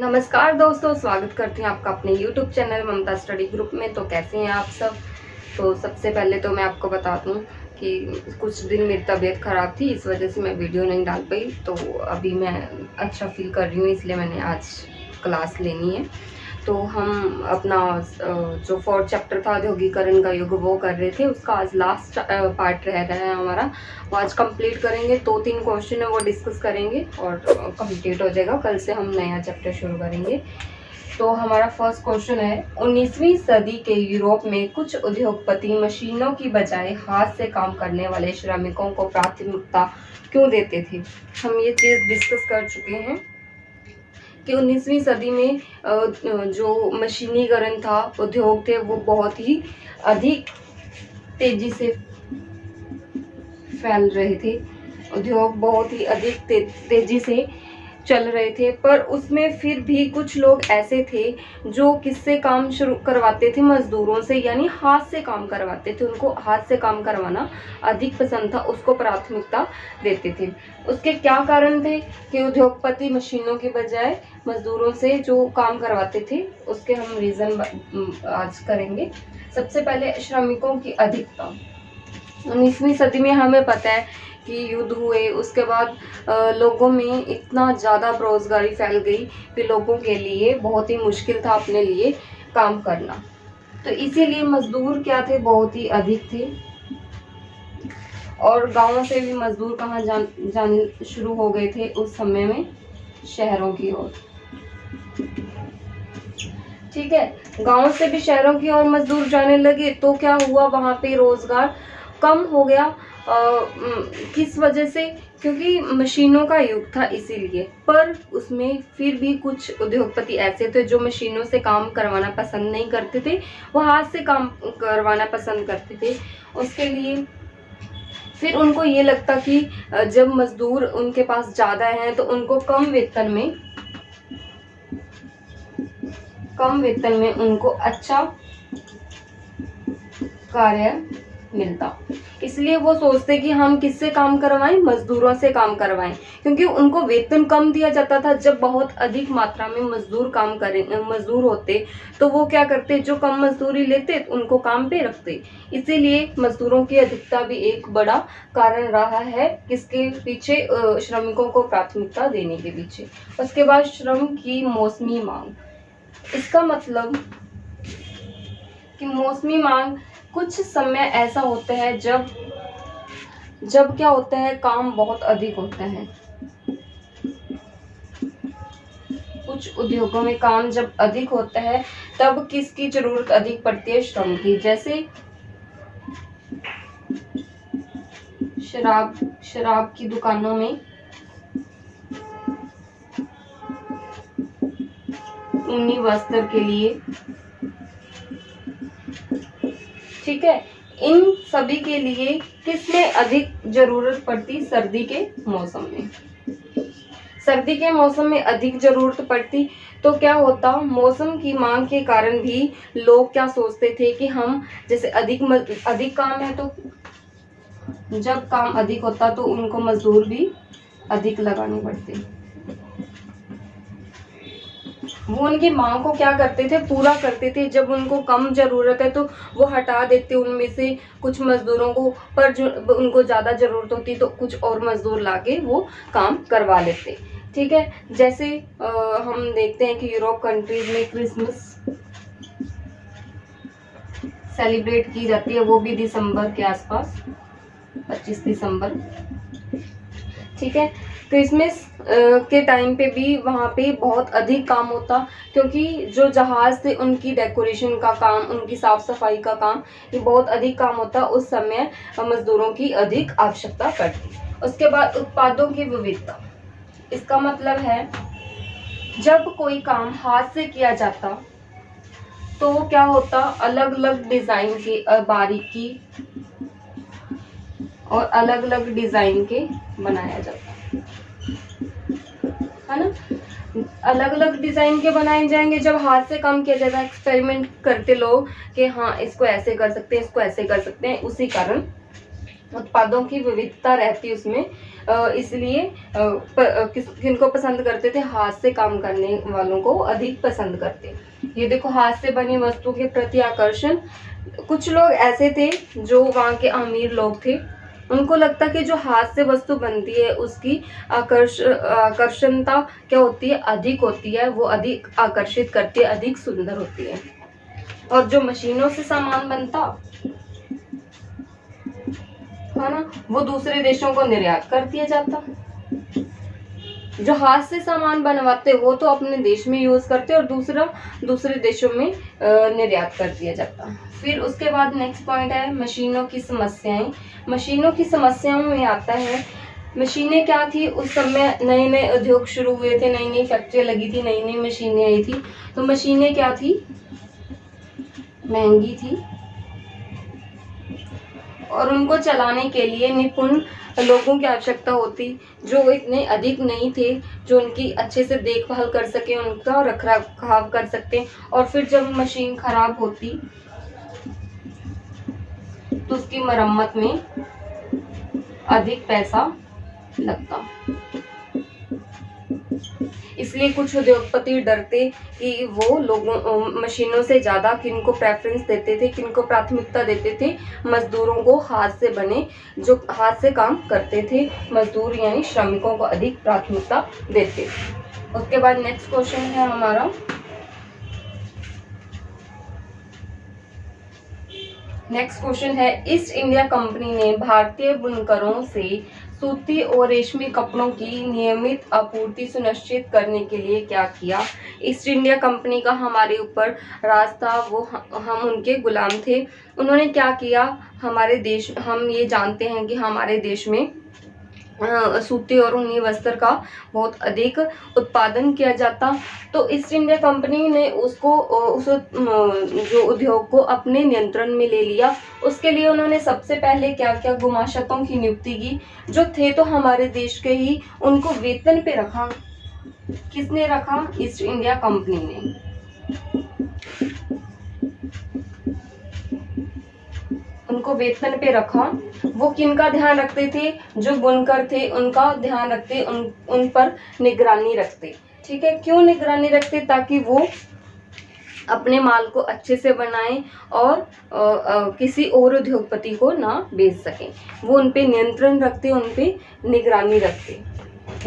नमस्कार दोस्तों, स्वागत करती हूँ आपका अपने YouTube चैनल ममता स्टडी ग्रुप में। तो कैसे हैं आप सब। तो सबसे पहले तो मैं आपको बता दूँ कि कुछ दिन मेरी तबीयत ख़राब थी, इस वजह से मैं वीडियो नहीं डाल पाई। तो अभी मैं अच्छा फील कर रही हूँ, इसलिए मैंने आज क्लास लेनी है। तो हम अपना जो 4th चैप्टर था औद्योगिकरण का युग वो कर रहे थे, उसका आज लास्ट पार्ट रह रहा है हमारा। वो आज कंप्लीट करेंगे। 2-3 क्वेश्चन है वो डिस्कस करेंगे और कंप्लीट हो जाएगा। कल से हम नया चैप्टर शुरू करेंगे। तो हमारा फर्स्ट क्वेश्चन है, 19वीं सदी के यूरोप में कुछ उद्योगपति मशीनों की बजाय हाथ से काम करने वाले श्रमिकों को प्राथमिकता क्यों देते थे। हम ये चीज़ डिस्कस कर चुके हैं कि 19वीं सदी में जो मशीनीकरण था, उद्योग थे, वो बहुत ही अधिक तेजी से फैल रहे थे। उद्योग बहुत ही अधिक तेजी से चल रहे थे, पर उसमें फिर भी कुछ लोग ऐसे थे जो किससे काम शुरू करवाते थे, मजदूरों से, यानी हाथ से काम करवाते थे। उनको हाथ से काम करवाना अधिक पसंद था, उसको प्राथमिकता देते थे। उसके क्या कारण थे कि उद्योगपति मशीनों के बजाय मजदूरों से जो काम करवाते थे, उसके हम रीज़न आज करेंगे। सबसे पहले श्रमिकों की अधिकता। 19वीं सदी में हमें पता है कि युद्ध हुए, उसके बाद लोगों में इतना ज़्यादा बेरोजगारी फैल गई कि लोगों के लिए बहुत ही मुश्किल था अपने लिए काम करना। तो इसीलिए मजदूर क्या थे, बहुत ही अधिक थे। और गांवों से भी मजदूर कहाँ जाने शुरू हो गए थे उस समय में, शहरों की ओर। ठीक है, गांव से भी शहरों की ओर मजदूर जाने लगे तो क्या हुआ, वहां पे रोजगार कम हो गया। किस वजह से, क्योंकि मशीनों का युग था इसीलिए। पर उसमें फिर भी कुछ उद्योगपति ऐसे थे जो मशीनों से काम करवाना पसंद नहीं करते थे, वो हाथ से काम करवाना पसंद करते थे। उसके लिए फिर उनको ये लगता कि जब मजदूर उनके पास ज़्यादा हैं तो उनको कम वेतन में उनको अच्छा कार्य मिलता। इसलिए वो सोचते कि हम किससे काम करवाएं, मजदूरों से काम करवाएं, क्योंकि उनको वेतन कम दिया जाता था। जब बहुत अधिक मात्रा में मजदूर होते तो वो क्या करते, जो कम मजदूरी लेते उनको काम पे रखते। इसीलिए मजदूरों की अधिकता भी एक बड़ा कारण रहा है किसके पीछे, श्रमिकों को प्राथमिकता देने के पीछे। उसके बाद श्रम की मौसमी मांग। इसका मतलब कि मौसमी मांग, कुछ समय ऐसा होता है जब क्या होता है, काम बहुत अधिक होता है। कुछ उद्योगों में काम जब अधिक होता है तब किसकी जरूरत अधिक पड़ती है, श्रम की। जैसे शराब की दुकानों में, ऊनी वस्त्र के लिए, ठीक है। इन सभी के लिए किसमें अधिक जरूरत पड़ती, सर्दी के मौसम में। सर्दी के मौसम में अधिक जरूरत पड़ती तो क्या होता, मौसम की मांग के कारण भी लोग क्या सोचते थे कि हम जैसे अधिक काम है, तो जब काम अधिक होता तो उनको मजदूर भी अधिक लगाने पड़ते। वो उनकी मांग को क्या करते थे, पूरा करते थे। जब उनको कम जरूरत है तो वो हटा देते उनमें से कुछ मजदूरों को, पर जो उनको ज़्यादा जरूरत होती तो कुछ और मजदूर लाके वो काम करवा लेते। ठीक है, जैसे हम देखते हैं कि यूरोप कंट्रीज में क्रिसमस सेलिब्रेट की जाती है, वो भी दिसंबर के आसपास, 25 दिसंबर। ठीक है, क्रिसमस के टाइम पे भी वहाँ पे बहुत अधिक काम होता, क्योंकि जो जहाज थे उनकी डेकोरेशन का काम, उनकी साफ सफाई का काम, ये बहुत अधिक काम होता। उस समय मजदूरों की अधिक आवश्यकता पड़ती। उसके बाद उत्पादों की विविधता। इसका मतलब है जब कोई काम हाथ से किया जाता तो क्या होता, अलग अलग डिजाइन के, बारीकी और अलग अलग डिजाइन के बनाया जाता है ना। अलग अलग डिजाइन के बनाए जाएंगे जब हाथ से काम किया जाता है। एक्सपेरिमेंट करते लोग कि हाँ, इसको ऐसे कर सकते हैं, इसको ऐसे कर सकते हैं। उसी कारण उत्पादों की विविधता रहती उसमें, इसलिए किनको पसंद करते थे, हाथ से काम करने वालों को अधिक पसंद करते। ये देखो, हाथ से बनी वस्तु के प्रति आकर्षण। कुछ लोग ऐसे थे जो वहाँ के अमीर लोग थे, उनको लगता कि जो हाथ से वस्तु बनती है उसकी आकर्षणता क्या होती है, अधिक होती है, वो अधिक आकर्षित करती है, अधिक सुंदर होती है। और जो मशीनों से सामान बनता है ना, वो दूसरे देशों को निर्यात कर दिया जाता। जो हाथ से सामान बनवाते वो तो अपने देश में यूज करते और दूसरे देशों में निर्यात कर दिया जाता। फिर उसके बाद नेक्स्ट पॉइंट है मशीनों की समस्याएं। मशीनों की समस्याओं में आता है, मशीनें क्या थी उस समय, नए नए उद्योग शुरू हुए थे, नई नई फैक्ट्रियां लगी थी, नई नई मशीनें आई थी। तो मशीनें क्या थी, महंगी थी और उनको चलाने के लिए निपुण लोगों की आवश्यकता होती, जो इतने अधिक नहीं थे, जो उनकी अच्छे से देखभाल कर सके, उनका रख रखाव कर सकते। और फिर जब मशीन खराब होती तो उसकी मरम्मत में अधिक पैसा लगता। इसलिए कुछ उद्योगपति डरते कि वो लोगों मशीनों से ज़्यादा किनको प्रेफरेंस देते थे, किनको प्राथमिकता देते थे, मजदूरों को, हाथ से बने जो हाथ से काम करते थे मजदूर यानी श्रमिकों को अधिक प्राथमिकता देते। उसके बाद नेक्स्ट क्वेश्चन है हमारा, नेक्स्ट क्वेश्चन है, ईस्ट इंडिया कंपनी ने भारतीय बुनकरों से सूती और रेशमी कपड़ों की नियमित आपूर्ति सुनिश्चित करने के लिए क्या किया। ईस्ट इंडिया कंपनी का हमारे ऊपर राज था, वो हम उनके गुलाम थे। उन्होंने क्या किया, हमारे देश, हम ये जानते हैं कि हमारे देश में सूती और ऊनी वस्त्र का बहुत अधिक उत्पादन किया जाता। तो ईस्ट इंडिया कंपनी ने उसको उस जो उद्योग को अपने नियंत्रण में ले लिया। उसके लिए उन्होंने सबसे पहले क्या किया, गुमाशतों की नियुक्ति की, जो थे तो हमारे देश के ही, उनको वेतन पे रखा। किसने रखा, ईस्ट इंडिया कंपनी ने। उनको वेतन पे रखा। वो किनका ध्यान रखते थे, जो बुनकर थे उनका ध्यान रखते, उन पर निगरानी रखते। ठीक है, क्यों निगरानी रखते, ताकि वो अपने माल को अच्छे से बनाएं और किसी और उद्योगपति को ना बेच सकें। वो उन पे नियंत्रण रखते, उन पे निगरानी रखते।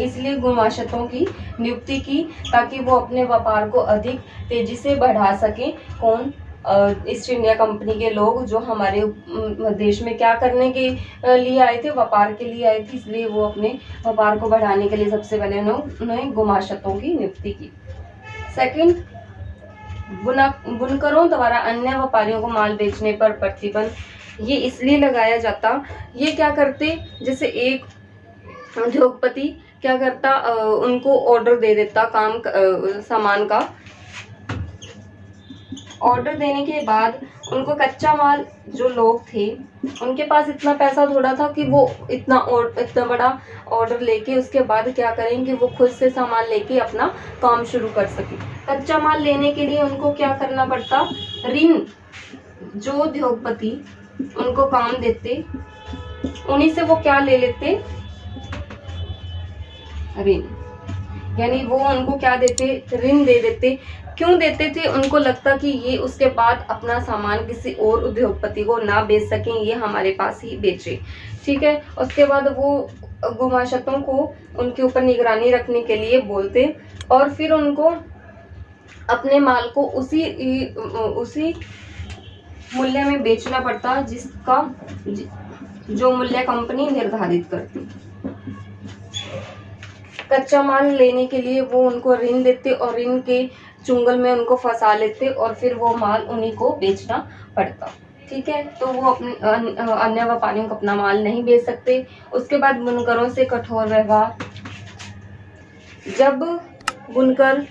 इसलिए गुमाशतों की नियुक्ति की, ताकि वो अपने व्यापार को अधिक तेजी से बढ़ा सकें। कौन, ईस्ट इंडिया कंपनी के लोग, जो हमारे देश में क्या करने के लिए आए थे, व्यापार के लिए आए थे। इसलिए वो अपने व्यापार को बढ़ाने के लिए सबसे पहले उन्होंने गुमाशतों की नियुक्ति की। सेकंड, बुनकरों द्वारा अन्य व्यापारियों को माल बेचने पर प्रतिबंध। ये इसलिए लगाया जाता, ये क्या करते, जैसे एक उद्योगपति क्या करता, उनको ऑर्डर दे देता काम सामान का। ऑर्डर देने के बाद उनको कच्चा माल, जो लोग थे उनके पास इतना पैसा थोड़ा था कि वो इतना बड़ा ऑर्डर लेके उसके बाद क्या करेंगे, वो खुद से सामान लेके अपना काम शुरू कर सके। कच्चा माल लेने के लिए उनको क्या करना पड़ता, ऋण, जो उद्योगपति उनको काम देते उन्हीं से वो क्या ले लेते, ऋण। यानी वो उनको क्या देते, ऋण दे देते। क्यों देते थे, उनको लगता कि ये उसके बाद अपना सामान किसी और उद्योगपति को ना बेच सकें, ये हमारे पास ही बेचे। ठीक है, उसके बाद वो गुमाशतों को उनके ऊपर निगरानी रखने के लिए बोलते और फिर उनको अपने माल को उसी मूल्य में बेचना पड़ता जिसका जो मूल्य कंपनी निर्धारित करती। कच्चा माल लेने के लिए वो उनको ऋण देते और ऋण के चुंगल में उनको फंसा लेते और फिर वो माल उन्हीं को बेचना पड़ता। ठीक है, तो वो अपने अन्य व्यापारियों को अपना माल नहीं बेच सकते। उसके बाद बुनकरों से कठोर व्यवहार। जब बुनकर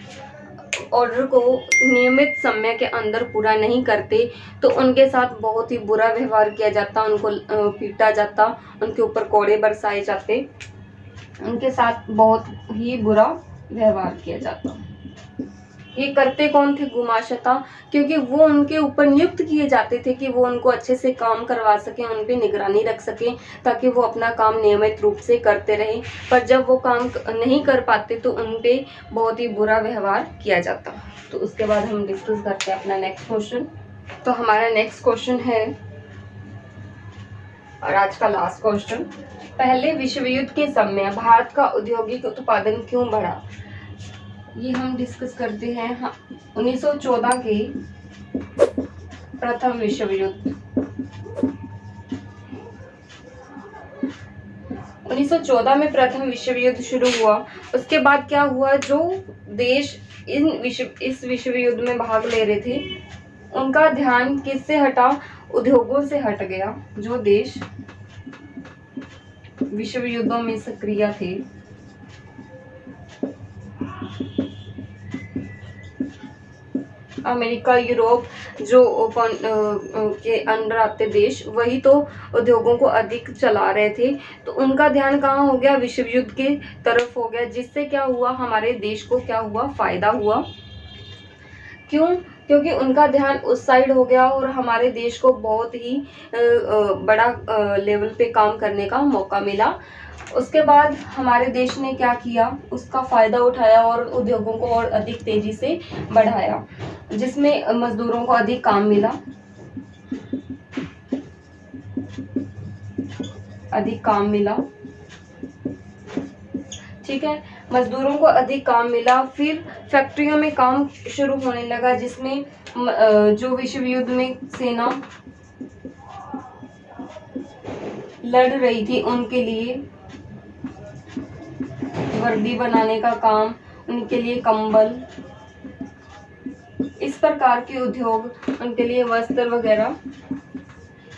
ऑर्डर को नियमित समय के अंदर पूरा नहीं करते तो उनके साथ बहुत ही बुरा व्यवहार किया जाता, उनको पीटा जाता, उनके ऊपर कोड़े बरसाए जाते, उनके साथ बहुत ही बुरा व्यवहार किया जाता। ये करते कौन थे? गुमाशता, क्योंकि वो उनके ऊपर नियुक्त किए जाते थे कि वो उनको अच्छे से काम करवा सकें, उन पे निगरानी रख सकें, ताकि वो अपना काम नियमित रूप से करते रहें। पर जब वो काम नहीं कर पाते तो उन पे बहुत ही बुरा व्यवहार किया जाता। तो उसके बाद हम डिस्कस करते हैं अपना नेक्स्ट क्वेश्चन। तो हमारा नेक्स्ट क्वेश्चन है, और आज का लास्ट क्वेश्चन, पहले विश्व युद्ध के समय भारत का औद्योगिक उत्पादन क्यों बढ़ा? ये हम डिस्कस करते हैं। 1914 के प्रथम विश्व युद्ध, 1914 में प्रथम विश्व युद्ध शुरू हुआ। उसके बाद क्या हुआ, जो देश इस विश्व युद्ध में भाग ले रहे थे उनका ध्यान किससे हटा? उद्योगों से हट गया। जो देश विश्व युद्धों में सक्रिय थे अमेरिका, यूरोप, जो के अंडर आते देश, वही तो उद्योगों को अधिक चला रहे थे। तो उनका ध्यान कहाँ हो गया? विश्व युद्ध के तरफ हो गया, जिससे क्या हुआ, हमारे देश को क्या हुआ? फायदा हुआ। क्यों? क्योंकि उनका ध्यान उस साइड हो गया और हमारे देश को बहुत ही बड़ा लेवल पे काम करने का मौका मिला। उसके बाद हमारे देश ने क्या किया? उसका फ़ायदा उठाया और उद्योगों को और अधिक तेज़ी से बढ़ाया, जिसमें मज़दूरों को अधिक काम मिला, ठीक है, मजदूरों को अधिक काम मिला। फिर फैक्ट्रियों में काम शुरू होने लगा, जिसमें जो विश्व युद्ध में सेना लड़ रही थी उनके लिए वर्दी बनाने का काम, उनके लिए कंबल, इस प्रकार के उद्योग, उनके लिए वस्त्र वगैरह,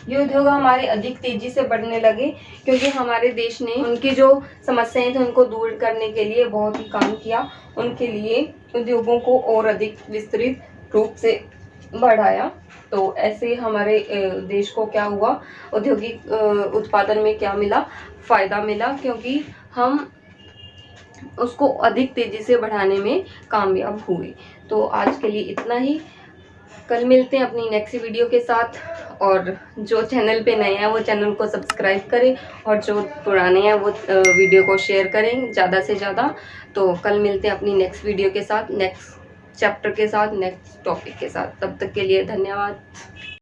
ये उद्योग हमारे अधिक तेजी से बढ़ने लगे, क्योंकि हमारे देश ने उनकी जो समस्याएं थी उनको दूर करने के लिए बहुत ही काम किया, उनके लिए उद्योगों को और अधिक विस्तृत रूप से बढ़ाया। तो ऐसे हमारे देश को क्या हुआ? औद्योगिक उत्पादन में क्या मिला? फ़ायदा मिला, क्योंकि हम उसको अधिक तेज़ी से बढ़ाने में कामयाब हुए। तो आज के लिए इतना ही, कल मिलते हैं अपनी नेक्स्ट वीडियो के साथ। और जो चैनल पे नए हैं वो चैनल को सब्सक्राइब करें, और जो पुराने हैं वो वीडियो को शेयर करें ज़्यादा से ज़्यादा। तो कल मिलते हैं अपनी नेक्स्ट वीडियो के साथ, नेक्स्ट चैप्टर के साथ, नेक्स्ट टॉपिक के साथ। तब तक के लिए धन्यवाद।